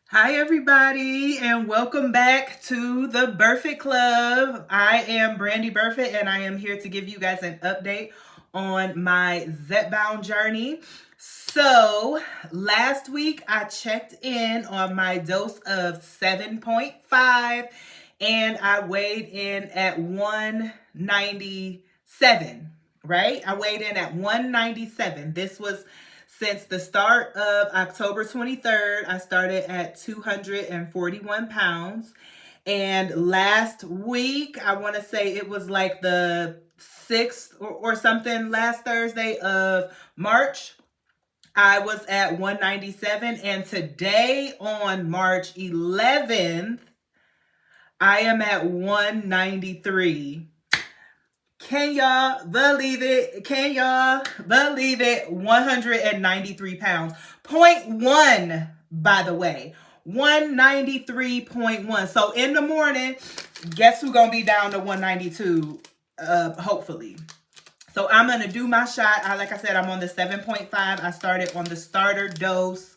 Hi, everybody, and welcome back to the Burfitt Club. I am Brandie Burfitt, and I am here to give you guys an update on my Zepbound journey. So, last week I checked in on my dose of 7.5, and I weighed in at 197, right? I weighed in at 197. This was since the start of October 23rd, I started at 241 pounds. And last week, I want to say it was like the 6th or something, last Thursday of March, I was at 197. And today on March 11th, I am at 193. Can y'all believe it? Can y'all believe it? 193 pounds. 0.1, by the way. 193.1. So in the morning, guess who's going to be down to 192, hopefully. So I'm going to do my shot. Like I said, I'm on the 7.5. I started on the starter dose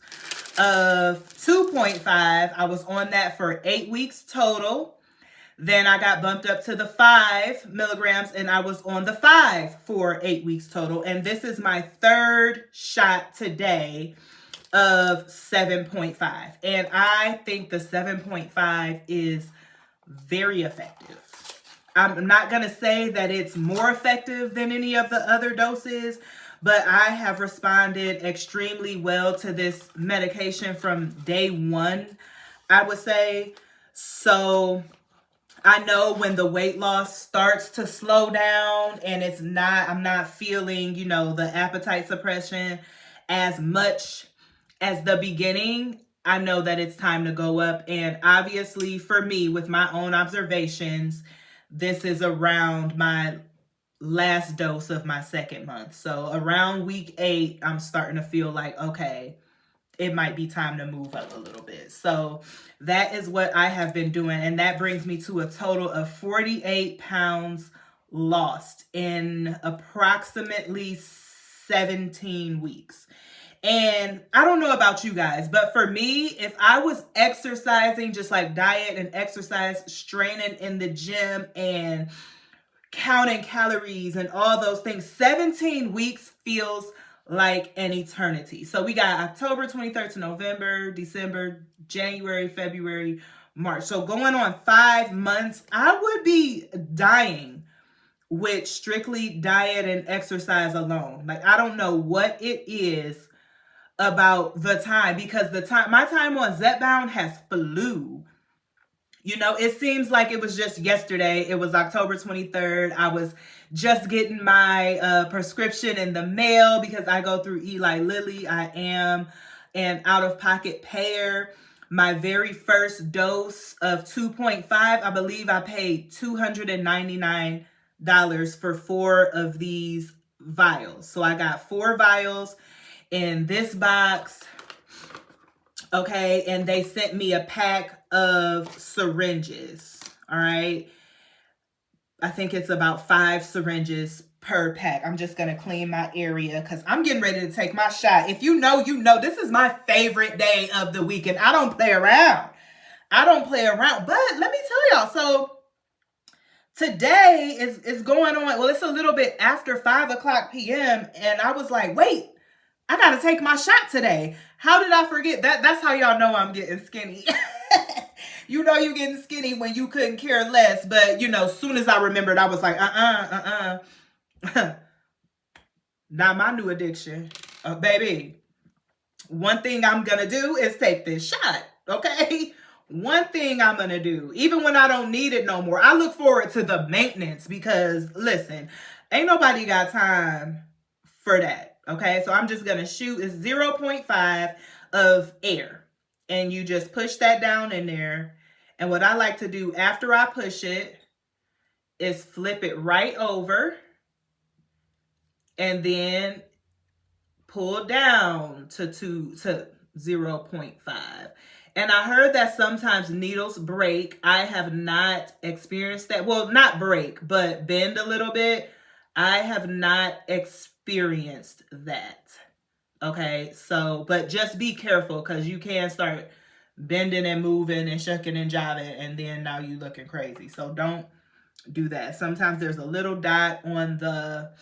of 2.5. I was on that for 8 weeks total. Then I got bumped up to the 5 milligrams, and I was on the 5 for 8 weeks total. And this is my third shot today of 7.5. And I think the 7.5 is very effective. I'm not going to say that it's more effective than any of the other doses, but I have responded extremely well to this medication from day one, I would say. So I know when the weight loss starts to slow down and I'm not feeling, the appetite suppression as much as the beginning, I know that it's time to go up. And obviously for me, with my own observations, this is around my last dose of my second month. So around week 8, I'm starting to feel like, okay, it might be time to move up a little bit. So that is what I have been doing. And that brings me to a total of 48 pounds lost in approximately 17 weeks. And I don't know about you guys, but for me, if I was exercising, just like diet and exercise, straining in the gym and counting calories and all those things, 17 weeks feels like an eternity. So we got October 23rd to November, December, January, February, March. So going on 5 months, I would be dying with strictly diet and exercise alone. Like, I don't know what it is about the time, because my time on Zepbound has flew. It seems like it was just yesterday. It was October 23rd. I was just getting my prescription in the mail because I go through Eli Lilly. I am an out-of-pocket payer. My very first dose of 2.5, I believe I paid $299 for 4 of these vials. So I got 4 vials in this box. Okay, and they sent me a pack of syringes. All right, I think it's about 5 syringes per pack. I'm just gonna clean my area because I'm getting ready to take my shot. If you know, this is my favorite day of the week, and I don't play around. But let me tell y'all, so today is going on. Well, it's a little bit after 5:00 p.m. and I was like, wait, I gotta take my shot today. How did I forget that? That's how y'all know I'm getting skinny. You know you're getting skinny when you couldn't care less. But, as soon as I remembered, I was like, not my new addiction. Baby, one thing I'm gonna do is take this shot, okay? One thing I'm gonna do, even when I don't need it no more. I look forward to the maintenance because, listen, ain't nobody got time for that. Okay, so I'm just gonna shoot. It's 0.5 of air, and you just push that down in there. And what I like to do after I push it is flip it right over and then pull down to 0.5. And I heard that sometimes needles break. I have not experienced that. Well, not break, but bend a little bit. I have not experienced that. Okay, so, but just be careful because you can start bending and moving and shucking and jiving, and then now you looking crazy. So don't do that. Sometimes there's a little dot on the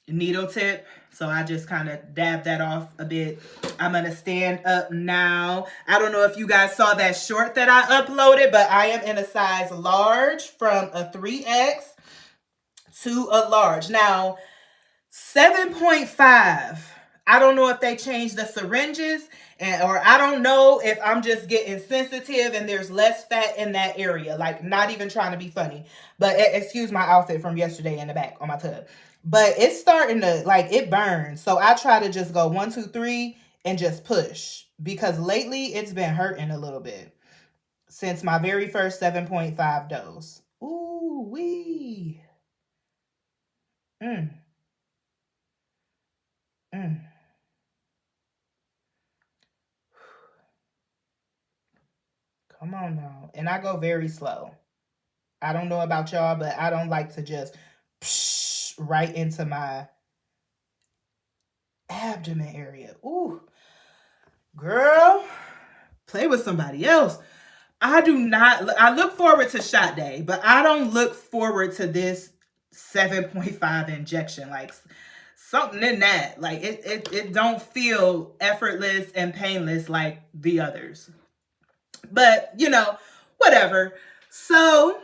needle tip, so I just kind of dab that off a bit. I'm gonna stand up now. I don't know if you guys saw that short that I uploaded, but I am in a size large, from a 3X to a large. Now 7.5, I don't know if they changed the syringes, or I don't know if I'm just getting sensitive and there's less fat in that area. Like, not even trying to be funny, but excuse my outfit from yesterday in the back on my tub. But it's starting to, like, it burns. So I try to just go 1, 2, 3 and just push, because lately it's been hurting a little bit since my very first 7.5 dose. Ooh wee. Mm. Come on now. And I go very slow. I don't know about y'all, but I don't like to just psh, right into my abdomen area. Ooh. Girl, play with somebody else. I look forward to shot day, but I don't look forward to this 7.5 injection. Like, something in that. Like, it don't feel effortless and painless like the others. But, you know, whatever. So,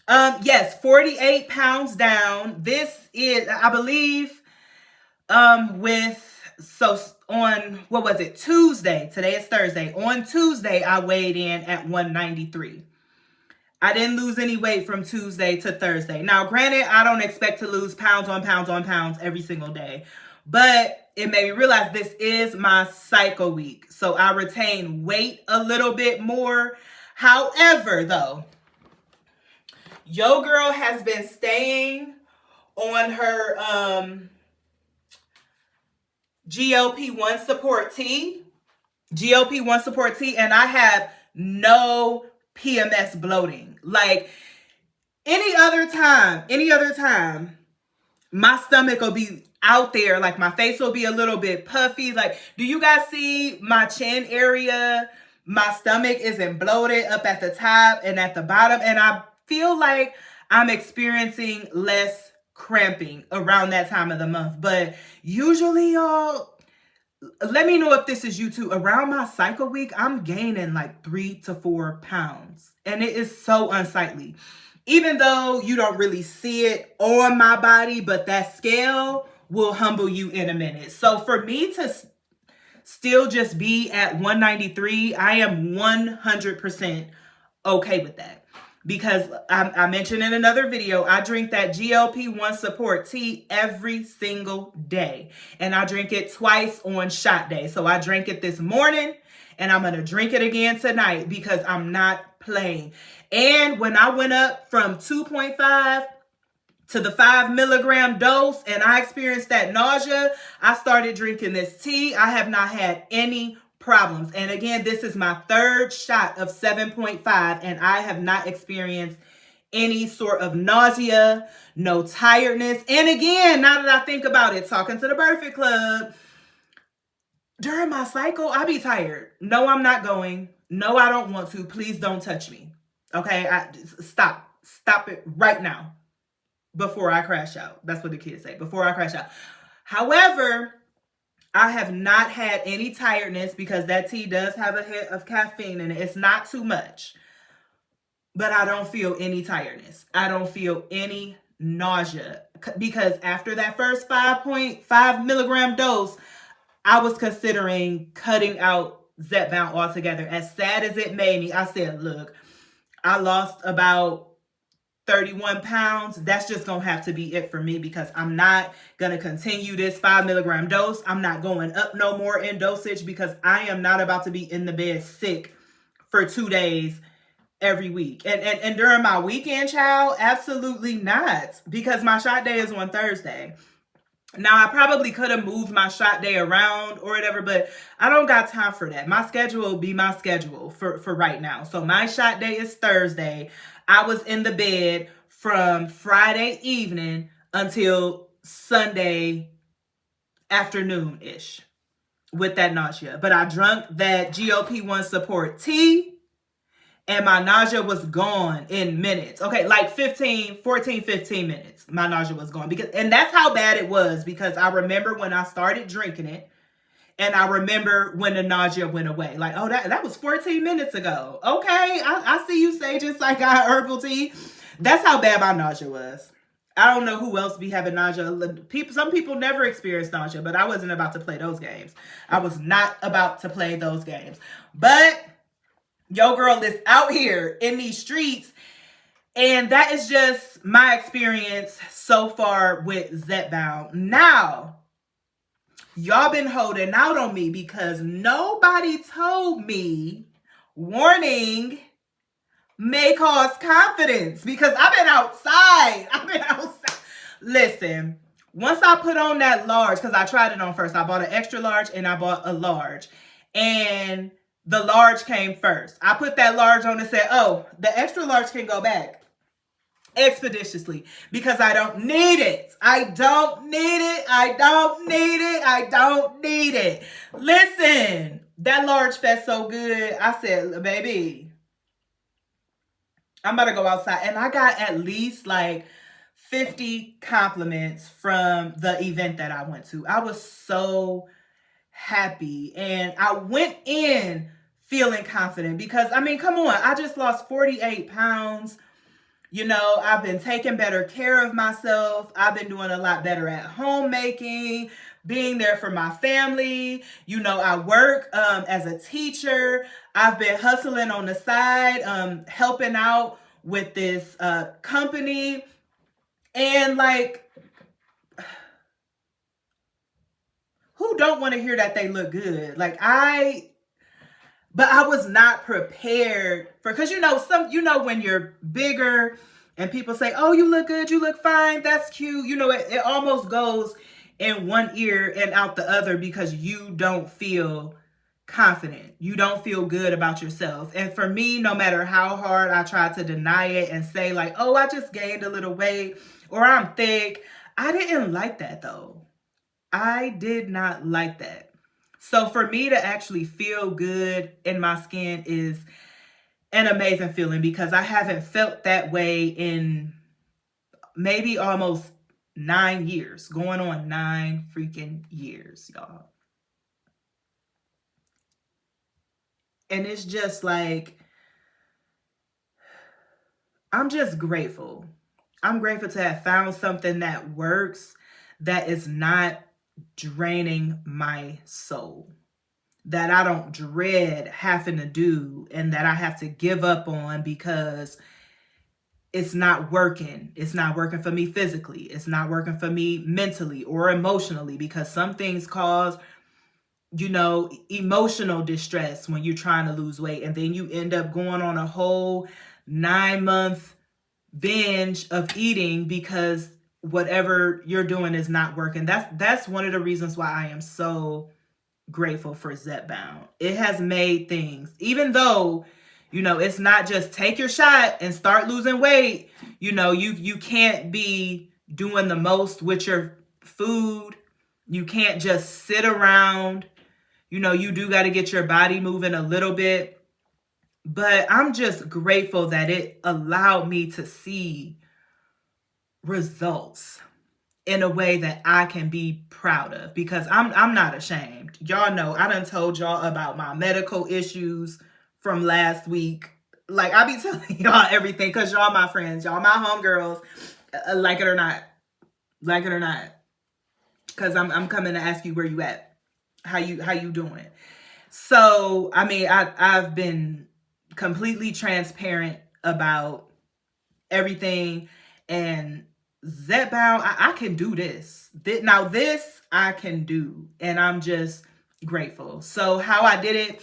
yes, 48 pounds down. This is, I believe, on, what was it, Tuesday. Today is Thursday. On Tuesday, I weighed in at 193. I didn't lose any weight from Tuesday to Thursday. Now, granted, I don't expect to lose pounds on pounds on pounds every single day, but it made me realize this is my cycle week, so I retain weight a little bit more. However, though, yo girl has been staying on her GLP-1 support tea, and I have no PMS bloating. Like, any other time, my stomach will be out there. Like, my face will be a little bit puffy. Like, do you guys see my chin area? My stomach isn't bloated up at the top and at the bottom. And I feel like I'm experiencing less cramping around that time of the month. But usually, y'all, let me know if this is you too. Around my cycle week, I'm gaining like 3 to 4 pounds. And it is so unsightly. Even though you don't really see it on my body, but that scale will humble you in a minute. So for me to still just be at 193, I am 100% okay with that. Because I mentioned in another video, I drink that GLP-1 support tea every single day. And I drink it twice on shot day. So I drank it this morning and I'm going to drink it again tonight because I'm not playing. And when I went up from 2.5 to the 5 milligram dose and I experienced that nausea, I started drinking this tea. I have not had any problems. And again, this is my third shot of 7.5 and I have not experienced any sort of nausea, no tiredness. And again, now that I think about it, talking to the Burfitt Club, during my cycle, I be tired. No, I'm not going. No, I don't want to. Please don't touch me. Okay, stop it right now before I crash out. That's what the kids say, before I crash out. However, I have not had any tiredness because that tea does have a hit of caffeine in it. It's not too much, but I don't feel any tiredness. I don't feel any nausea because after that first 5.5 milligram dose, I was considering cutting out Zepbound altogether. As sad as it made me, I said, look, I lost about 31 pounds. That's just going to have to be it for me because I'm not going to continue this 5 milligram dose. I'm not going up no more in dosage because I am not about to be in the bed sick for 2 days every week. And during my weekend, child, absolutely not, because my shot day is on Thursday. Now, I probably could have moved my shot day around or whatever, but I don't got time for that. My schedule will be my schedule for right now. So my shot day is Thursday. I was in the bed from Friday evening until Sunday afternoon-ish. with that nausea. But I drank that GLP-1 support tea, and my nausea was gone in minutes. Okay, like 15 minutes, my nausea was gone. And that's how bad it was, because I remember when I started drinking it, and I remember when the nausea went away. Like, oh, that was 14 minutes ago. Okay, I see you, Saigon 𝐂𝐡𝐞𝐤 herbal tea. That's how bad my nausea was. I don't know who else be having nausea. Some people never experience nausea, but I wasn't about to play those games. I was not about to play those games. But your girl is out here in these streets, and that is just my experience so far with Zepbound. Now, y'all been holding out on me because nobody told me warning may cause confidence, because I've been outside. Listen, once I put on that large, because I tried it on first. I bought an extra large and I bought a large. And the large came first. I put that large on and said, oh, the extra large can go back expeditiously, because I don't need it. I don't need it. I don't need it. I don't need it. Listen, that large felt so good. I said, baby, I'm about to go outside. And I got at least like 50 compliments from the event that I went to. I was so happy. And I went in feeling confident because, I mean, come on, I just lost 48 pounds. You know, I've been taking better care of myself. I've been doing a lot better at homemaking, being there for my family. You know, I work as a teacher. I've been hustling on the side, helping out with this company. And like, who don't want to hear that they look good? But I was not prepared for, because when you're bigger and people say, oh, you look good, you look fine, that's cute. You know, it almost goes in one ear and out the other, because you don't feel confident. You don't feel good about yourself. And for me, no matter how hard I try to deny it and say like, oh, I just gained a little weight or I'm thick, I didn't like that though. I did not like that. So for me to actually feel good in my skin is an amazing feeling, because I haven't felt that way in maybe almost 9 years, going on 9 freaking years, y'all. And it's just like, I'm just grateful. I'm grateful to have found something that works, that is not draining my soul, that I don't dread having to do, and that I have to give up on because it's not working. It's not working for me physically. It's not working for me mentally or emotionally, because some things cause, emotional distress when you're trying to lose weight, and then you end up going on a whole 9-month binge of eating because whatever you're doing is not working. That's one of the reasons why I am so grateful for Zepbound. It has made things, even though, it's not just take your shot and start losing weight. You can't be doing the most with your food. You can't just sit around. You do got to get your body moving a little bit. But I'm just grateful that it allowed me to see results in a way that I can be proud of, because I'm not ashamed. Y'all know I done told y'all about my medical issues from last week. Like, I be telling y'all everything, because y'all my friends, y'all my homegirls, like it or not, because I'm coming to ask you where you at, how you doing. So I mean, I've been completely transparent about everything, and Zepbound, I can do this. Now this I can do, and I'm just grateful. So how I did it,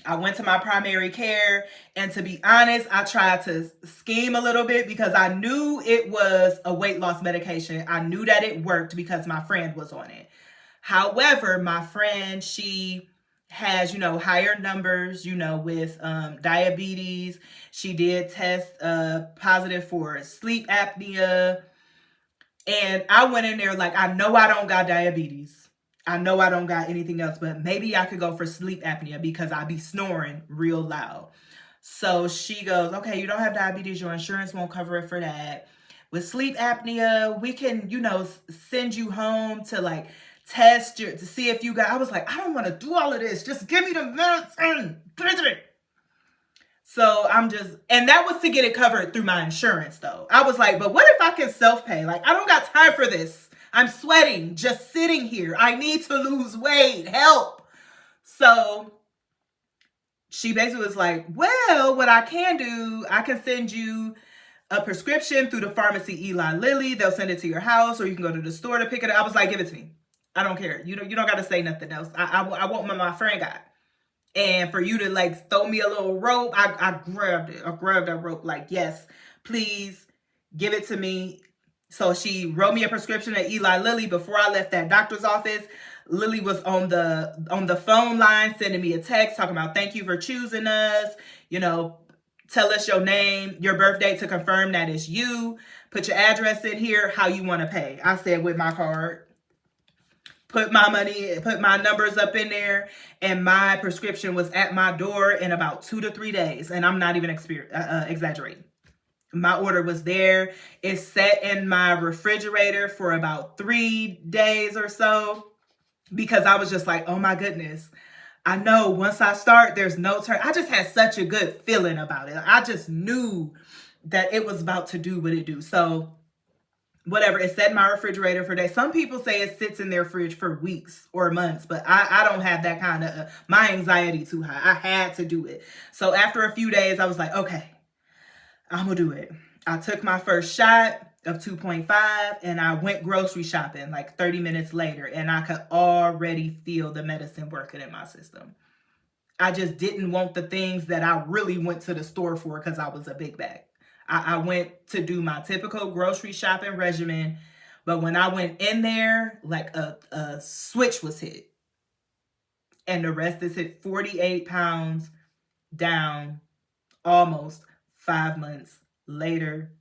I went to my primary care, and to be honest, I tried to scheme a little bit, because I knew it was a weight loss medication. I knew that it worked because my friend was on it. However, my friend, she has, higher numbers, with diabetes. She did test positive for sleep apnea. And I went in there like, I know I don't got diabetes. I know I don't got anything else, but maybe I could go for sleep apnea because I be snoring real loud. So she goes, okay, you don't have diabetes. Your insurance won't cover it for that. With sleep apnea, we can, you know, send you home to like test your, to see if you got, I was like, I don't want to do all of this. Just give me the medicine. So I'm just, and that was to get it covered through my insurance though. I was like, but what if I can self-pay? Like, I don't got time for this. I'm sweating, just sitting here. I need to lose weight, help. So she basically was like, well, what I can do, I can send you a prescription through the pharmacy Eli Lilly. They'll send it to your house, or you can go to the store to pick it up. I was like, give it to me. I don't care. You don't got to say nothing else. I want what my friend got. And for you to like throw me a little rope, I grabbed it. I grabbed that rope like, yes, please give it to me. So she wrote me a prescription at Eli Lilly. Before I left that doctor's office, Lily was on the phone line sending me a text talking about, thank you for choosing us. You know, tell us your name, your birth date to confirm that it's you. Put your address in here, how you want to pay. I said with my card. Put my money, put my numbers up in there, and my prescription was at my door in about 2 to 3 days. And I'm not even exaggerating. My order was there. It's set in my refrigerator for about 3 days or so because I was just like, oh my goodness. I know once I start, there's no turn. I just had such a good feeling about it. I just knew that it was about to do what it do. So whatever, it set in my refrigerator for days. Some people say it sits in their fridge for weeks or months, but I don't have that kind of, my anxiety too high. I had to do it. So after a few days, I was like, okay, I'm gonna do it. I took my first shot of 2.5 and I went grocery shopping like 30 minutes later, and I could already feel the medicine working in my system. I just didn't want the things that I really went to the store for because I was a big bag. I went to do my typical grocery shopping regimen, but when I went in there, like a switch was hit. And the rest is hit 48 pounds down almost 5 months later.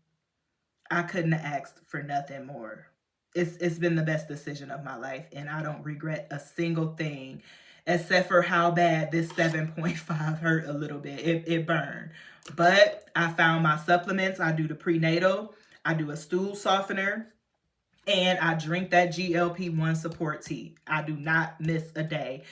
I couldn't have asked for nothing more. It's been the best decision of my life, and I don't regret a single thing except for how bad this 7.5 hurt a little bit. It burned. But I found my supplements. I do the prenatal. I do a stool softener. And I drink that GLP-1 support tea. I do not miss a day.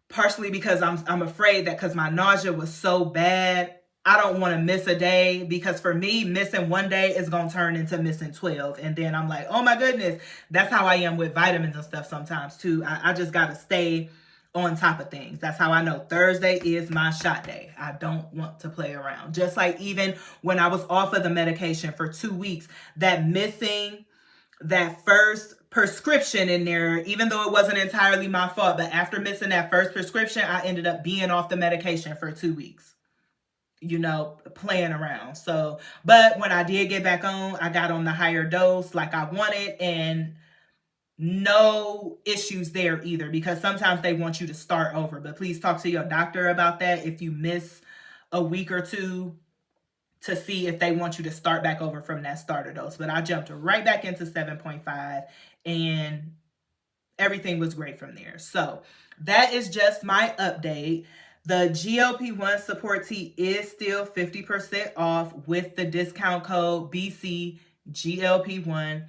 Partially because I'm afraid that because my nausea was so bad, I don't want to miss a day, because for me, missing one day is going to turn into missing 12. And then I'm like, oh my goodness, that's how I am with vitamins and stuff sometimes too. I just got to stay on top of things. That's how I know Thursday is my shot day. I don't want to play around. Just like even when I was off of the medication for 2 weeks, that missing that first prescription in there, even though it wasn't entirely my fault, but after missing that first prescription, I ended up being off the medication for 2 weeks, you know, playing around. So, but when I did get back on, I got on the higher dose like I wanted, and no issues there either, because sometimes they want you to start over. But please talk to your doctor about that if you miss a week or two, to see if they want you to start back over from that starter dose. But I jumped right back into 7.5 and everything was great from there. So that is just my update. The GLP-1 support tea is still 50% off with the discount code BCGLP1.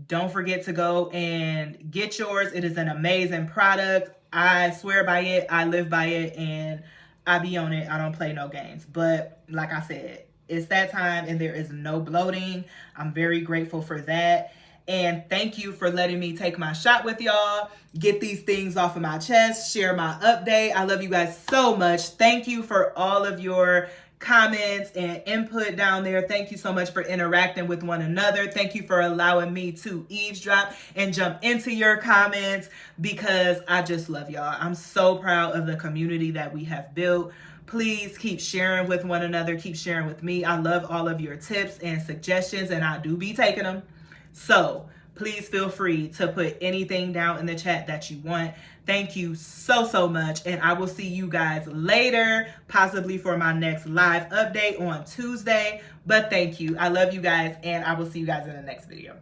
Don't forget to go and get yours. It is an amazing product. I swear by it. I live by it, and I be on it. I don't play no games. But like I said, it's that time and there is no bloating. I'm very grateful for that. And thank you for letting me take my shot with y'all, get these things off of my chest, share my update. I love you guys so much. Thank you for all of your comments and input down there. Thank you so much for interacting with one another. Thank you for allowing me to eavesdrop and jump into your comments, because I just love y'all. I'm so proud of the community that we have built. Please keep sharing with one another. Keep sharing with me. I love all of your tips and suggestions, and I do be taking them. So please feel free to put anything down in the chat that you want. Thank you so much. And I will see you guys later, possibly for my next live update on Tuesday. But thank you. I love you guys, and I will see you guys in the next video.